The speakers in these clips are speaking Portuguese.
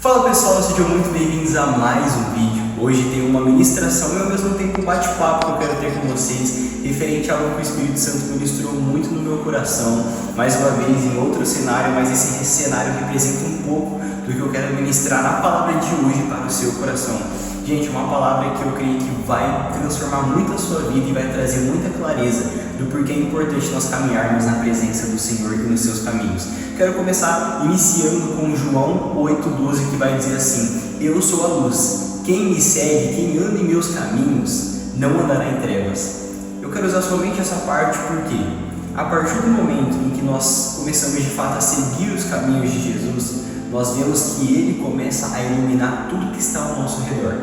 Fala pessoal, sejam muito bem-vindos a mais um vídeo. Hoje tem uma ministração e ao mesmo tempo um bate-papo que eu quero ter com vocês referente a algo que o Espírito Santo ministrou muito no meu coração, mais uma vez em outro cenário, mas esse cenário representa um pouco do que eu quero ministrar na palavra de hoje para o seu coração. Gente, uma palavra que eu creio que vai transformar muito a sua vida e vai trazer muita clareza do porquê é importante nós caminharmos na presença do Senhor e nos seus caminhos. Quero começar iniciando com João 8,12, que vai dizer assim: Eu sou a luz, quem me segue, quem anda em meus caminhos, não andará em trevas. Eu quero usar somente essa parte porque, a partir do momento em que nós começamos de fato a seguir os caminhos de Jesus, nós vemos que Ele começa a iluminar tudo que está ao nosso redor.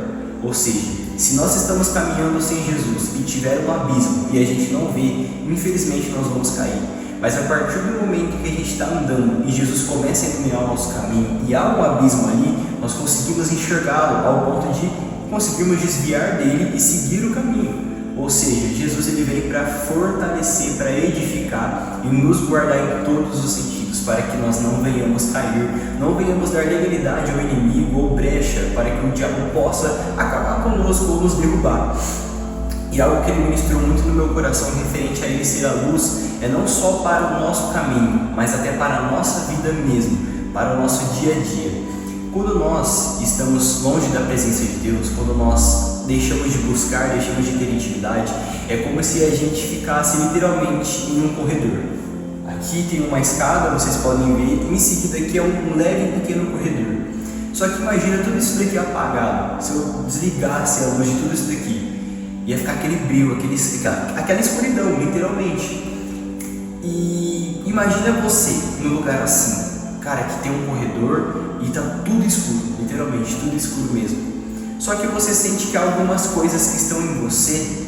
Ou seja, se nós estamos caminhando sem Jesus e tiver um abismo e a gente não vê, infelizmente nós vamos cair. Mas a partir do momento que a gente está andando e Jesus começa a iluminar o nosso caminho e há um abismo ali, nós conseguimos enxergá-lo ao ponto de conseguirmos desviar dele e seguir o caminho. Ou seja, Jesus ele veio para fortalecer, para edificar e nos guardar em todos os sentidos, para que nós não venhamos cair, não venhamos dar legalidade ao inimigo ou brecha para que o diabo possa acabar conosco ou nos derrubar. E algo que ele ministrou muito no meu coração referente a ele ser a luz é não só para o nosso caminho, mas até para a nossa vida mesmo, para o nosso dia a dia. Quando nós estamos longe da presença de Deus, quando nós deixamos de buscar, deixamos de ter intimidade, é como se a gente ficasse literalmente em um corredor. Aqui tem uma escada, vocês podem ver, e em seguida aqui é um leve e pequeno corredor. Só que imagina tudo isso daqui apagado. Se eu desligasse a luz de tudo isso daqui, ia ficar aquele brilho, aquela escuridão, literalmente. E imagina você num lugar assim, cara, que tem um corredor e tá tudo escuro, literalmente, tudo escuro mesmo. Só que você sente que há algumas coisas que estão em você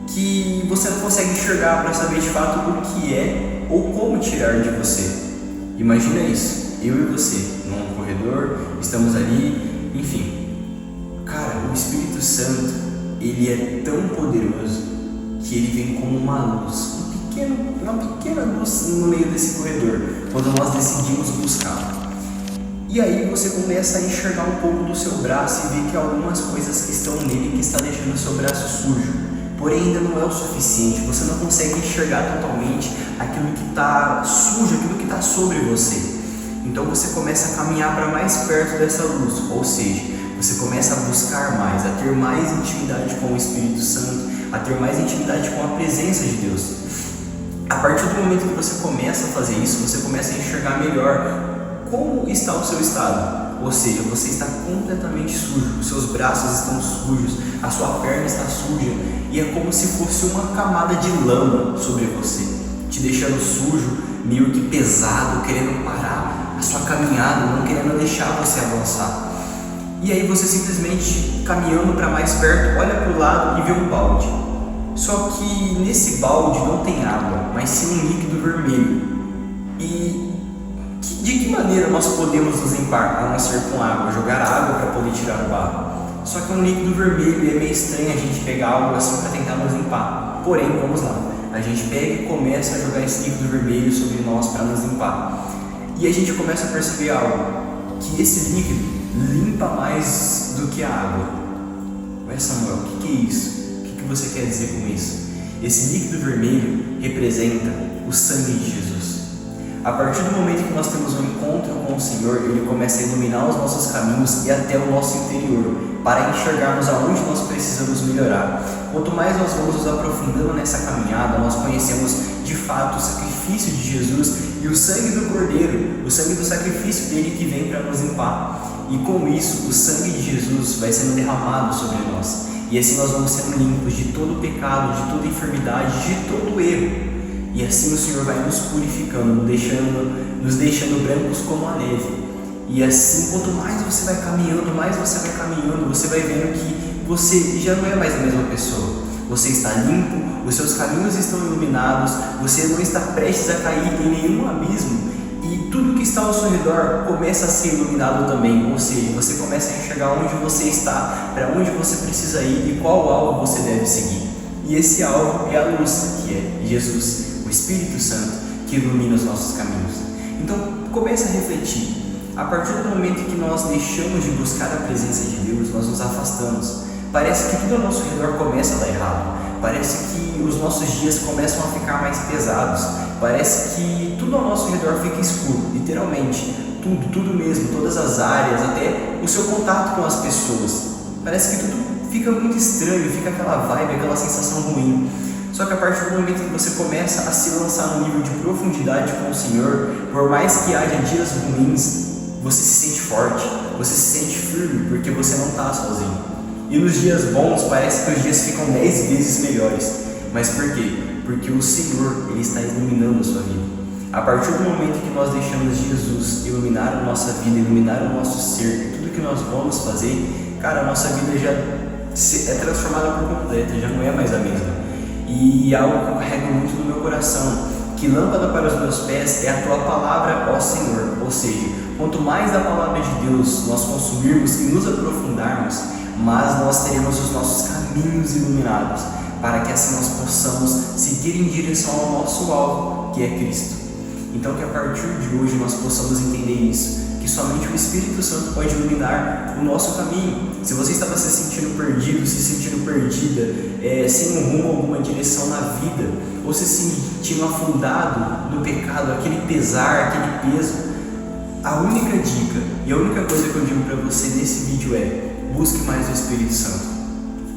que você não consegue enxergar para saber de fato o que é ou como tirar de você. Imagina isso, eu e você, num corredor, estamos ali, enfim. Cara, o Espírito Santo, ele é tão poderoso que ele vem como uma luz, uma pequena luz no meio desse corredor, quando nós decidimos buscá-lo. E aí você começa a enxergar um pouco do seu braço e ver que há algumas coisas que estão nele que está deixando o seu braço sujo. Porém ainda não é o suficiente, você não consegue enxergar totalmente aquilo que está sujo, aquilo que está sobre você. Então você começa a caminhar para mais perto dessa luz, ou seja, você começa a buscar mais, a ter mais intimidade com o Espírito Santo, a ter mais intimidade com a presença de Deus. A partir do momento que você começa a fazer isso, você começa a enxergar melhor como está o seu estado. Ou seja, você está completamente sujo, os seus braços estão sujos, a sua perna está suja e é como se fosse uma camada de lama sobre você, te deixando sujo, meio que pesado, querendo parar a sua caminhada, não querendo deixar você avançar. E aí você simplesmente, caminhando para mais perto, olha para o lado e vê um balde. Só que nesse balde não tem água, mas sim um líquido vermelho. E de que maneira nós podemos nos limpar, a não ser com água, jogar água para poder tirar o barro? Só que é um líquido vermelho e é meio estranho a gente pegar algo assim para tentar nos limpar. Porém, vamos lá, a gente pega e começa a jogar esse líquido vermelho sobre nós para nos limpar. E a gente começa a perceber algo, que esse líquido limpa mais do que a água. Ué Samuel, o que é isso? O que você quer dizer com isso? Esse líquido vermelho representa o sangue de Jesus. A partir do momento que nós temos um encontro com o Senhor, Ele começa a iluminar os nossos caminhos e até o nosso interior, para enxergarmos aonde nós precisamos melhorar. Quanto mais nós vamos nos aprofundando nessa caminhada, nós conhecemos de fato o sacrifício de Jesus e o sangue do Cordeiro, o sangue do sacrifício dele que vem para nos limpar. E com isso, o sangue de Jesus vai sendo derramado sobre nós. E assim nós vamos sendo limpos de todo pecado, de toda enfermidade, de todo erro. E assim o Senhor vai nos purificando, nos deixando brancos como a neve. E assim, quanto mais você vai caminhando, você vai vendo que você já não é mais a mesma pessoa. Você está limpo, os seus caminhos estão iluminados, você não está prestes a cair em nenhum abismo. E tudo que está ao seu redor começa a ser iluminado também. Ou seja, você começa a enxergar onde você está, para onde você precisa ir e qual alvo você deve seguir. E esse alvo é a luz, que é Jesus, o Espírito Santo, que ilumina os nossos caminhos. Então comece a refletir. A partir do momento que nós deixamos de buscar a presença de Deus, nós nos afastamos. Parece que tudo ao nosso redor começa a dar errado. Parece que os nossos dias começam a ficar mais pesados. Parece que tudo ao nosso redor fica escuro, literalmente. Tudo mesmo, todas as áreas, até o seu contato com as pessoas. Parece que tudo fica muito estranho, fica aquela vibe, aquela sensação ruim. Só que a partir do momento que você começa a se lançar num nível de profundidade com o Senhor, por mais que haja dias ruins, você se sente forte, você se sente firme, porque você não está sozinho. E nos dias bons, parece que os dias ficam 10 vezes melhores. Mas por quê? Porque o Senhor, Ele está iluminando a sua vida. A partir do momento que nós deixamos Jesus iluminar a nossa vida, iluminar o nosso ser, tudo que nós vamos fazer, cara, a nossa vida já é transformada por completo, já não é mais a mesma. E algo que eu carrego muito no meu coração, que lâmpada para os meus pés é a Tua palavra, ó Senhor. Ou seja, quanto mais da palavra de Deus nós consumirmos e nos aprofundarmos, mais nós teremos os nossos caminhos iluminados, para que assim nós possamos seguir em direção ao nosso alvo, que é Cristo. Então que a partir de hoje nós possamos entender isso, que somente o Espírito Santo pode iluminar o nosso caminho. Se você estava se sentindo perdido, se sentindo perdida, sem um rumo, alguma direção na vida, ou se sentindo afundado no pecado, aquele pesar, aquele peso, a única dica e a única coisa que eu digo para você nesse vídeo é: busque mais o Espírito Santo.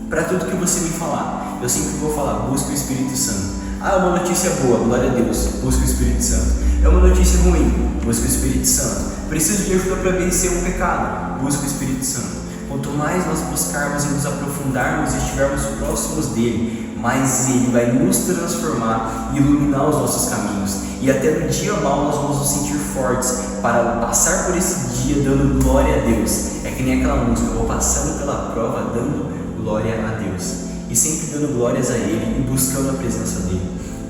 Para tudo que você me falar, eu sempre vou falar: busque o Espírito Santo. Ah, é uma notícia boa, glória a Deus, busque o Espírito Santo. É uma notícia ruim, busque o Espírito Santo. Preciso de ajuda para vencer um pecado, busque o Espírito Santo. Quanto mais nós buscarmos e nos aprofundarmos e estivermos próximos dele, mais ele vai nos transformar e iluminar os nossos caminhos. E até no dia mal nós vamos nos sentir fortes para passar por esse dia dando glória a Deus. É que nem aquela música: eu vou passando pela prova dando glória a Deus. E sempre dando glórias a Ele e buscando a presença dele.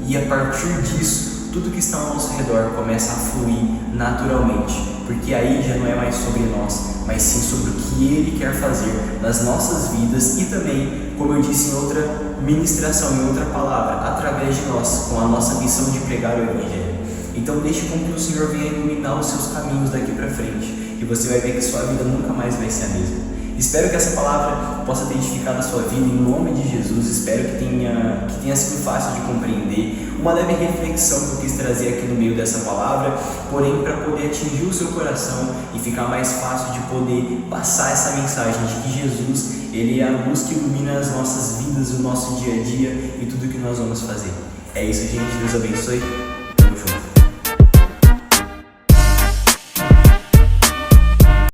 E a partir disso, tudo que está ao nosso redor começa a fluir naturalmente, porque aí já não é mais sobre nós, mas sim sobre o que Ele quer fazer nas nossas vidas e também, como eu disse em outra ministração, em outra palavra, através de nós, com a nossa missão de pregar o Evangelho. Então deixe com que o Senhor venha iluminar os seus caminhos daqui para frente, e você vai ver que sua vida nunca mais vai ser a mesma. Espero que essa palavra possa ter edificado a sua vida em nome de Jesus. Espero que tenha sido fácil de compreender. Uma leve reflexão que eu quis trazer aqui no meio dessa palavra, porém para poder atingir o seu coração e ficar mais fácil de poder passar essa mensagem de que Jesus, Ele é a luz que ilumina as nossas vidas, o nosso dia a dia e tudo que nós vamos fazer. É isso, gente. Deus abençoe.